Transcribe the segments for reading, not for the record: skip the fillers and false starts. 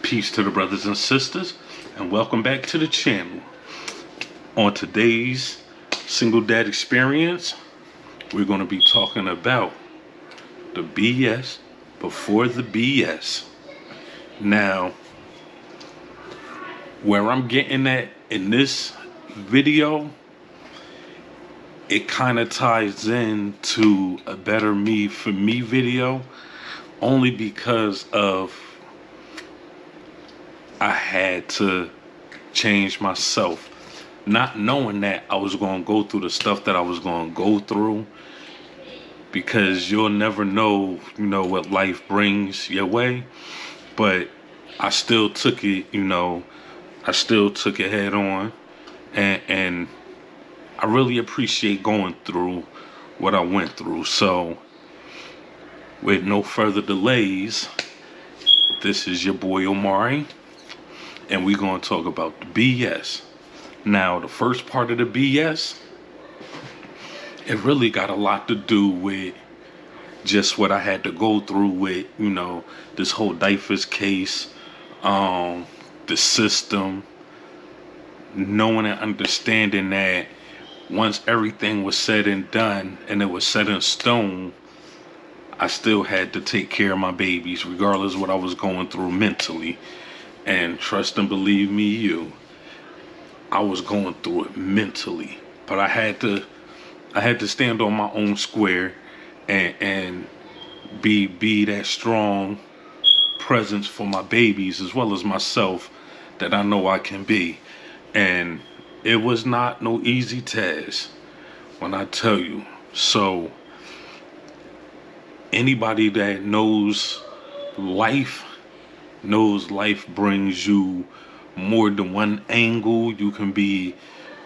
Peace to the brothers and sisters, and welcome back to the channel. On today's Single Dad Experience, we're going to be talking about the BS before the BS. Now, where I'm getting at in this video, it kind of ties in to a Better Me for Me video, only because of I had to change myself, not knowing that I was going to go through the stuff that I was going to go through, because you'll never know, what life brings your way. But I still took it, I still took it head on, and I really appreciate going through what I went through. So, with no further delays, this is your boy Omari, and we're going to talk about the BS. Now, the first part of the BS, it really got a lot to do with just what I had to go through with, this whole Dreyfus case, the system, knowing and understanding that once everything was said and done and it was set in stone, I still had to take care of my babies, regardless of what I was going through mentally. And trust and believe me, I was going through it mentally. But I had to stand on my own square and be that strong presence for my babies as well as myself that I know I can be. And it was not no easy task, when I tell you. So anybody that knows life brings you more than one angle. You could be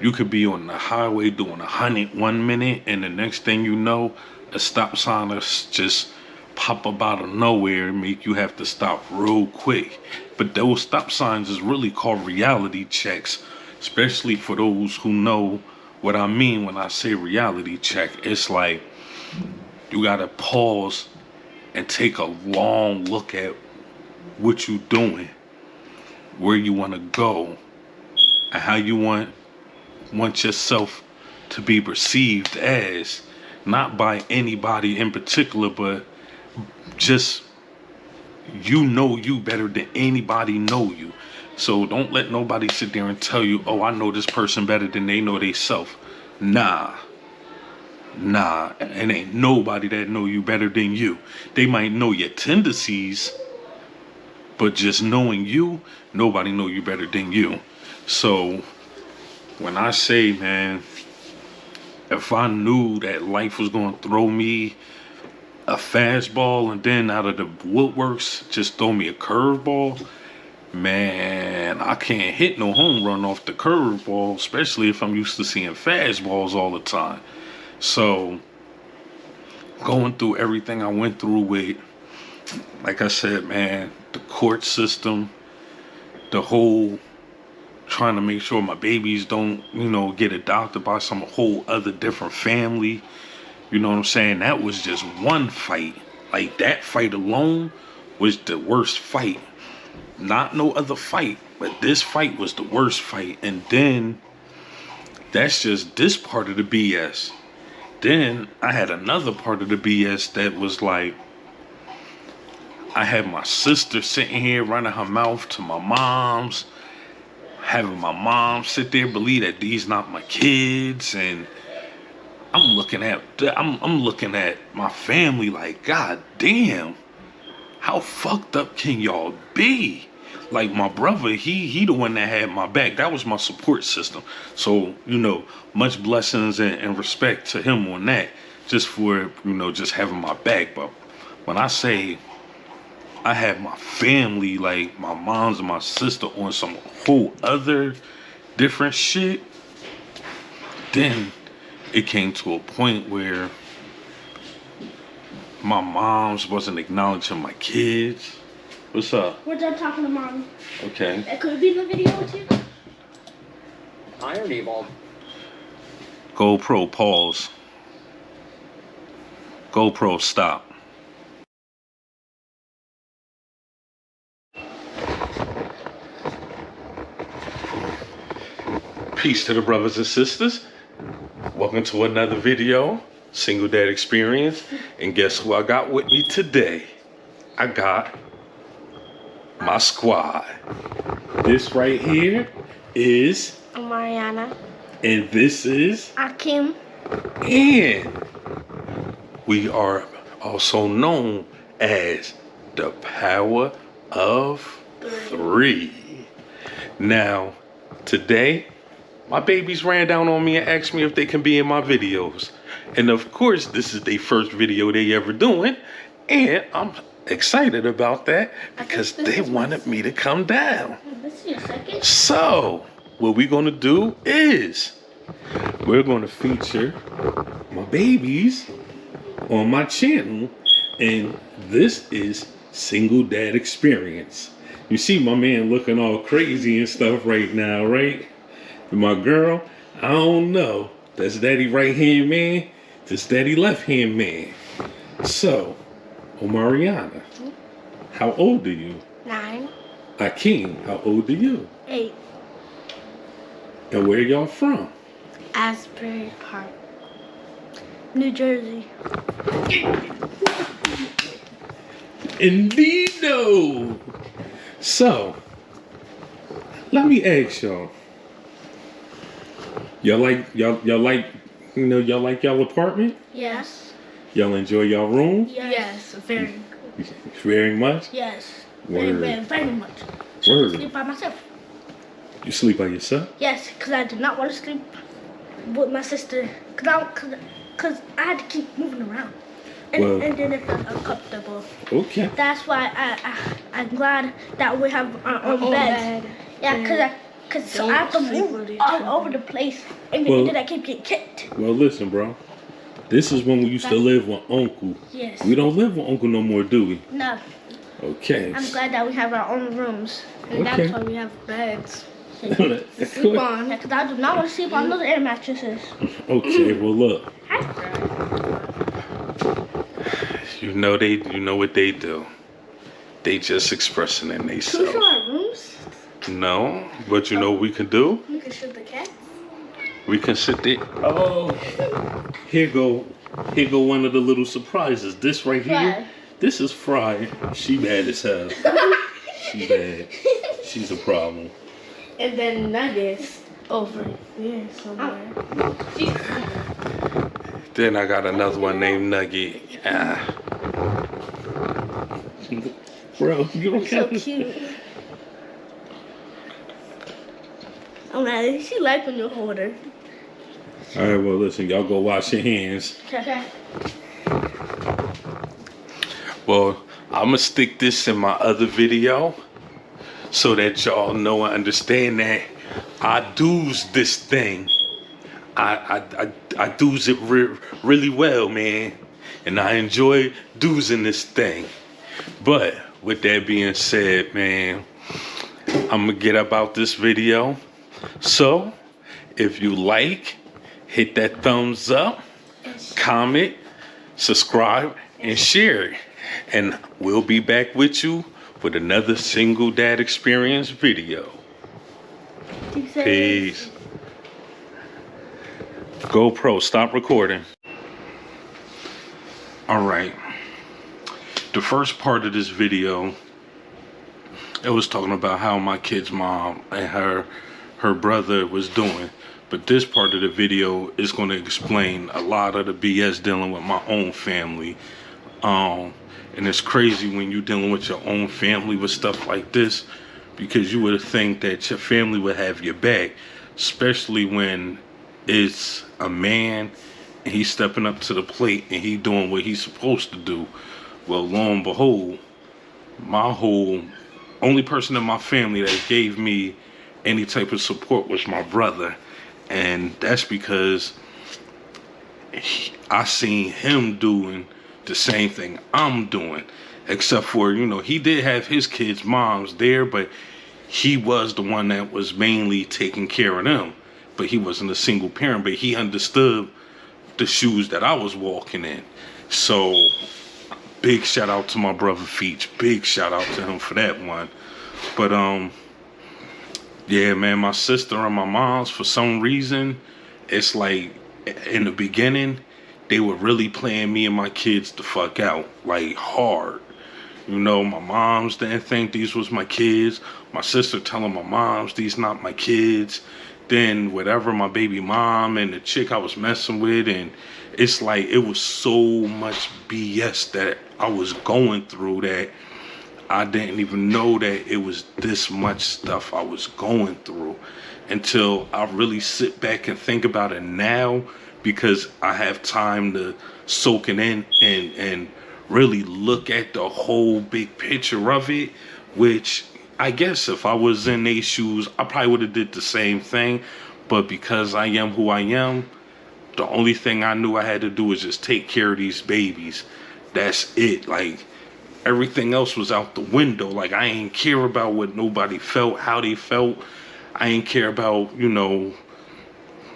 on the highway doing 100 1 minute, and the next thing you know, a stop sign is just pop up out of nowhere and make you have to stop real quick. But those stop signs is really called reality checks, especially for those who know what I mean when I say reality check. It's like you gotta pause and take a long look at what you doing, where you want to go, and how you want yourself to be perceived as, not by anybody in particular, but just you better than anybody know you. So don't let nobody sit there and tell you, oh, I know this person better than they know they self. Nah, and ain't nobody that know you better than you. They might know your tendencies, but just knowing you, nobody know you better than you. So when I say, man, if I knew that life was going to throw me a fastball and then out of the woodworks just throw me a curveball, man, I can't hit no home run off the curveball, especially if I'm used to seeing fastballs all the time. So going through everything I went through with, like I said, man, the court system, the whole trying to make sure my babies don't, get adopted by some whole other different family. You know what I'm saying? That was just one fight. Like, that fight alone was the worst fight. Not no other fight, but this fight was the worst fight. And then that's just this part of the BS. Then I had another part of the BS that was like, I had my sister sitting here running her mouth to my mom's, having my mom sit there believe that these not my kids, and I'm looking at my family like, God damn, how fucked up can y'all be? Like, my brother, he the one that had my back. That was my support system. So, much blessings and respect to him on that, just for, just having my back. But when I say I had my family, like my mom's and my sister, on some whole other different shit, then it came to a point where my mom's wasn't acknowledging my kids. What's up? We're done talking to Mom. Okay. It could be in the video too. I already evolved. GoPro pause. GoPro stop. Peace to the brothers and sisters. Welcome to another video, Single Dad Experience. And guess who I got with me today? I got my squad. This right here is Mariana. and this is Akim. and we are also known as the Power of Three. Now, today, my babies ran down on me and asked me if they can be in my videos. And of course, this is their first video they ever doing. And I'm excited about that because they wanted me to come down. This is your second. So, what we're gonna do is we're gonna feature my babies on my channel, and this is Single Dad Experience. You see my man looking all crazy and stuff right now, right? And my girl, I don't know. That's daddy right hand man. This daddy left hand man. So, Mariana, how old are you? 9, Akeem, how old are you? 8. And where y'all from? Asbury Park, New Jersey. Indeedo. So, let me ask y'all. Y'all like y'all apartment? Yes. Y'all enjoy y'all room? Yes. Very. Very much? Yes. Word. Very much. Word. Sleep by myself. You sleep by yourself? Yes, because I did not want to sleep with my sister. Because I had to keep moving around. Well- And then it felt uncomfortable. Okay. That's why I'm glad that we have our own beds. Yeah, because I have to move all over the place. And Well- then I keep getting kicked. Well, listen, bro. This is when we used to live with Uncle. Yes. We don't live with Uncle no more, do we? No, Okay. I'm glad that we have our own rooms. And that's why we have beds. That's Sleep good. on. Because I do not want to sleep on those air mattresses. Okay, well look. You know what they do. They just expressing it Can we themselves. show our rooms? No, but you know what we can do? We can show the cat. We can sit there. Oh, here go one of the little surprises. This right here, Fry. this is Fry. She bad as hell. She bad. She's a problem. And then Nuggets over here somewhere. Then I got another one named Nugget. Bro, you don't So count. cute. Oh man, she like when you hold her. All right, well listen, y'all go wash your hands. Okay. Well, I'm gonna stick this in my other video so that y'all know and understand that I do's this thing. I do's it really well, man, and I enjoy doozing this thing. But with that being said, man, I'm gonna get about this video. So, if you like, hit that thumbs up, comment, subscribe, and share it. And we'll be back with you with another Single Dad Experience video. Peace. GoPro, stop recording. All right. The first part of this video, it was talking about how my kid's mom and her brother was doing. But this part of the video is going to explain a lot of the BS dealing with my own family. And it's crazy when you're dealing with your own family with stuff like this, because you would think that your family would have your back, especially when it's a man and he's stepping up to the plate and he doing what he's supposed to do. Well, lo and behold, only person in my family that gave me any type of support was my brother. And that's because I seen him doing the same thing I'm doing, except for, he did have his kids' moms there, but he was the one that was mainly taking care of them. But he wasn't a single parent, but he understood the shoes that I was walking in. So big shout out to my brother Feach. Big shout out to him for that one. But Yeah, man, my sister and my mom's, for some reason, it's like in the beginning, they were really playing me and my kids the fuck out, like hard. You know, my moms didn't think these was my kids. My sister telling my moms these not my kids. Then whatever, my baby mom and the chick I was messing with, and it's like it was so much BS that I was going through that I didn't even know that it was this much stuff I was going through until I really sit back and think about it now, because I have time to soak it in and really look at the whole big picture of it, which I guess if I was in their shoes, I probably would have did the same thing. But because I am who I am, the only thing I knew I had to do was just take care of these babies. That's it. Like, everything else was out the window. Like, I ain't care about what nobody felt, how they felt. I ain't care about, you know,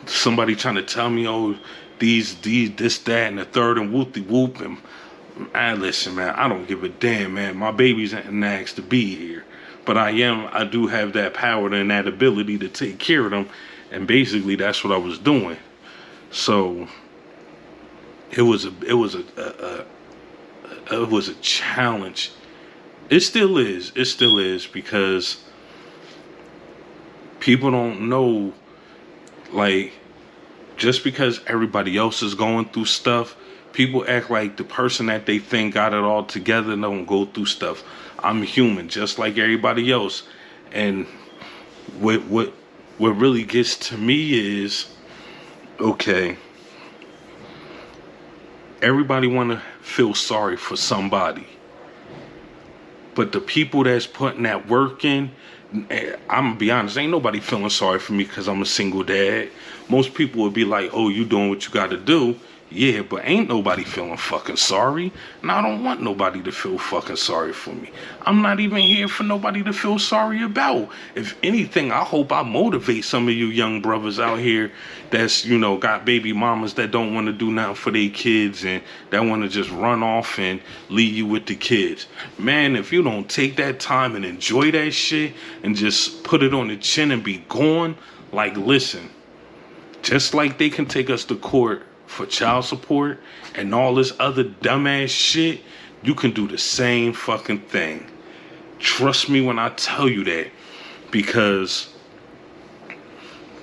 somebody trying to tell me, oh, these, this, that, and the third, and whoop-de-whoop. And man, listen, man, I don't give a damn, man. My babies ain't asked to be here. But I do have that power and that ability to take care of them. And basically, that's what I was doing. So it was a challenge. It still is because people don't know, like, just because everybody else is going through stuff, people act like the person that they think got it all together don't go through stuff. I'm human just like everybody else. And what really gets to me is, okay, everybody want to feel sorry for somebody, but the people that's putting that work in, I'm gonna be honest, ain't nobody feeling sorry for me because I'm a single dad. Most people would be like, oh, you doing what you gotta do. Yeah, but ain't nobody feeling fucking sorry. And I don't want nobody to feel fucking sorry for me. I'm not even here for nobody to feel sorry about. If anything, I hope I motivate some of you young brothers out here that's, you know, got baby mamas that don't want to do nothing for their kids and that want to just run off and leave you with the kids. Man, if you don't take that time and enjoy that shit and just put it on the chin and be gone, like, listen, just like they can take us to court for child support and all this other dumbass shit, you can do the same fucking thing. Trust me when I tell you that, because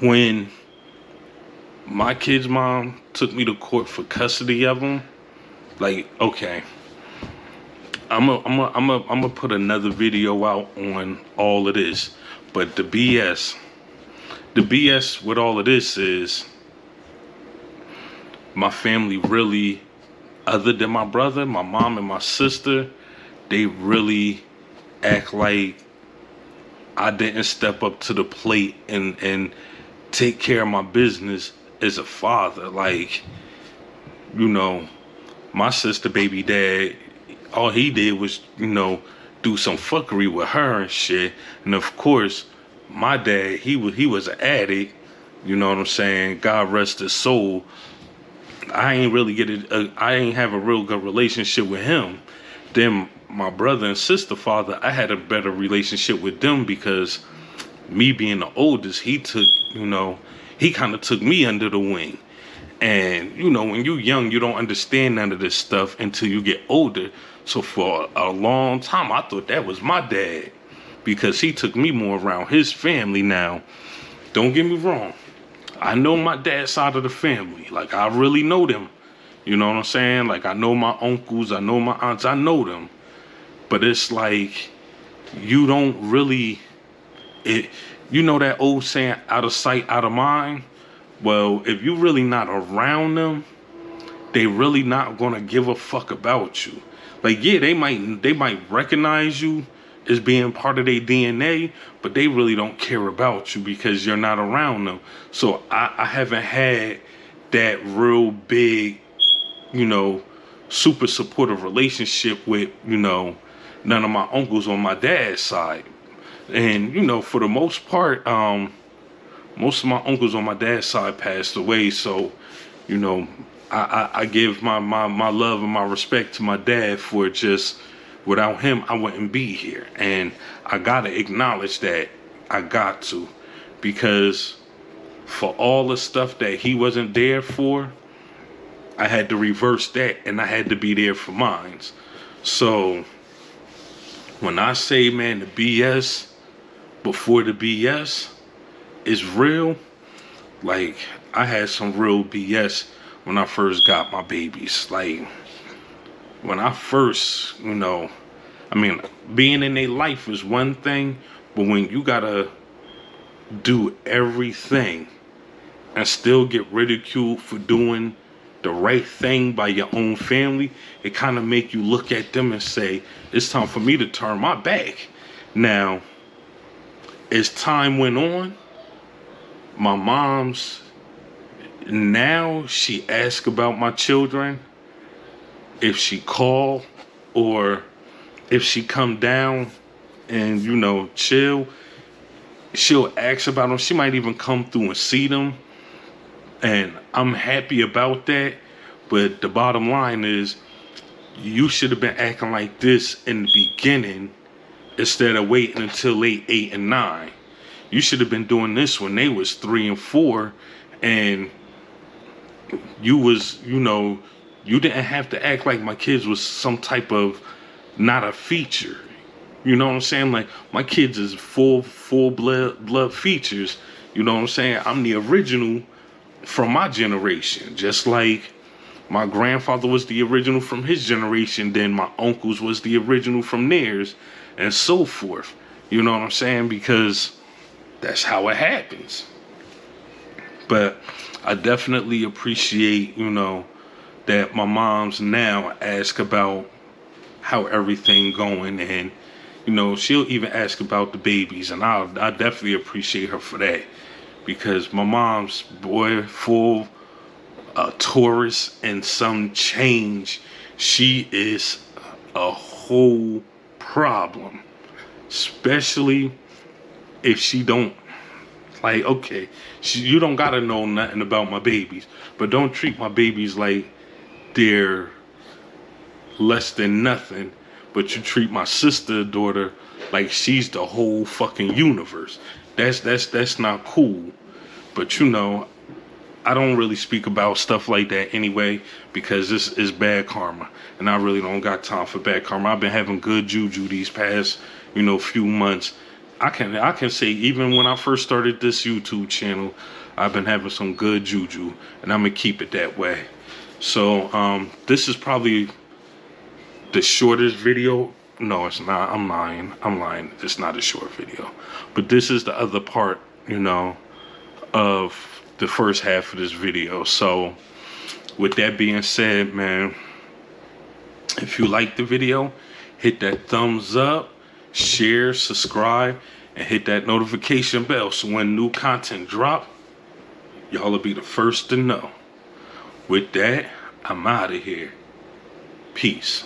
when my kid's mom took me to court for custody of them, like, okay, I'm gonna put another video out on all of this, but the BS with all of this is, my family really, other than my brother, my mom and my sister, they really act like I didn't step up to the plate and take care of my business as a father. Like, you know, my sister baby dad, all he did was, you know, do some fuckery with her and shit. And of course, my dad, he was an addict, you know what I'm saying? God rest his soul. I ain't have a real good relationship with him. Then my brother and sister father, I had a better relationship with them because me being the oldest, he kind of took me under the wing. And, you know, when you're young, you don't understand none of this stuff until you get older. So for a long time, I thought that was my dad because he took me more around his family. Now, don't get me wrong, I know my dad's side of the family. Like, I really know them. You know what I'm saying? Like, I know my uncles, I know my aunts, I know them. But it's like, you don't really, you know that old saying, out of sight, out of mind? Well, if you really not around them, they really not gonna give a fuck about you. Like, yeah, they might recognize you as being part of their DNA, but they really don't care about you because you're not around them. So I haven't had that real big, you know, super supportive relationship with, you know, none of my uncles on my dad's side. And, you know, for the most part, most of my uncles on my dad's side passed away. So, you know, I give my love and my respect to my dad for just, without him, I wouldn't be here. And I gotta acknowledge that, I got to, because for all the stuff that he wasn't there for, I had to reverse that, and I had to be there for mine. So when I say, man, the BS before the BS is real, like, I had some real BS when I first got my babies. Like, when I first, I mean, being in their life is one thing, but when you gotta do everything and still get ridiculed for doing the right thing by your own family, it kind of make you look at them and say, it's time for me to turn my back. Now, as time went on, my mom's, now she asks about my children. If she call or if she come down and, chill, she'll ask about them. She might even come through and see them. And I'm happy about that. But the bottom line is, you should have been acting like this in the beginning instead of waiting until late 8 and 9. You should have been doing this when they was 3 and 4, and you was, you didn't have to act like my kids was some type of not a feature. You know what I'm saying? Like, my kids is full blood features. You know what I'm saying? I'm the original from my generation, just like my grandfather was the original from his generation, then my uncles was the original from theirs, and so forth. You know what I'm saying? Because that's how it happens. But I definitely appreciate, that my mom's now ask about how everything going, and she'll even ask about the babies, and I definitely appreciate her for that. Because my mom's, boy, full Taurus and some change. She is a whole problem. Especially if she don't, like, okay, you don't gotta know nothing about my babies, but don't treat my babies like they're less than nothing. But you treat my sister, daughter, like she's the whole fucking universe. That's not cool. But I don't really speak about stuff like that anyway, because this is bad karma, and I really don't got time for bad karma. I've been having good juju these past, few months. I can say, even when I first started this YouTube channel, I've been having some good juju, and I'm gonna keep it that way. So this is probably the shortest video. No, it's not. I'm lying. It's not a short video. But this is the other part, of the first half of this video. So with that being said, man, if you like the video, hit that thumbs up, share, subscribe, and hit that notification bell, so when new content drop, y'all will be the first to know. With that, I'm out of here. Peace.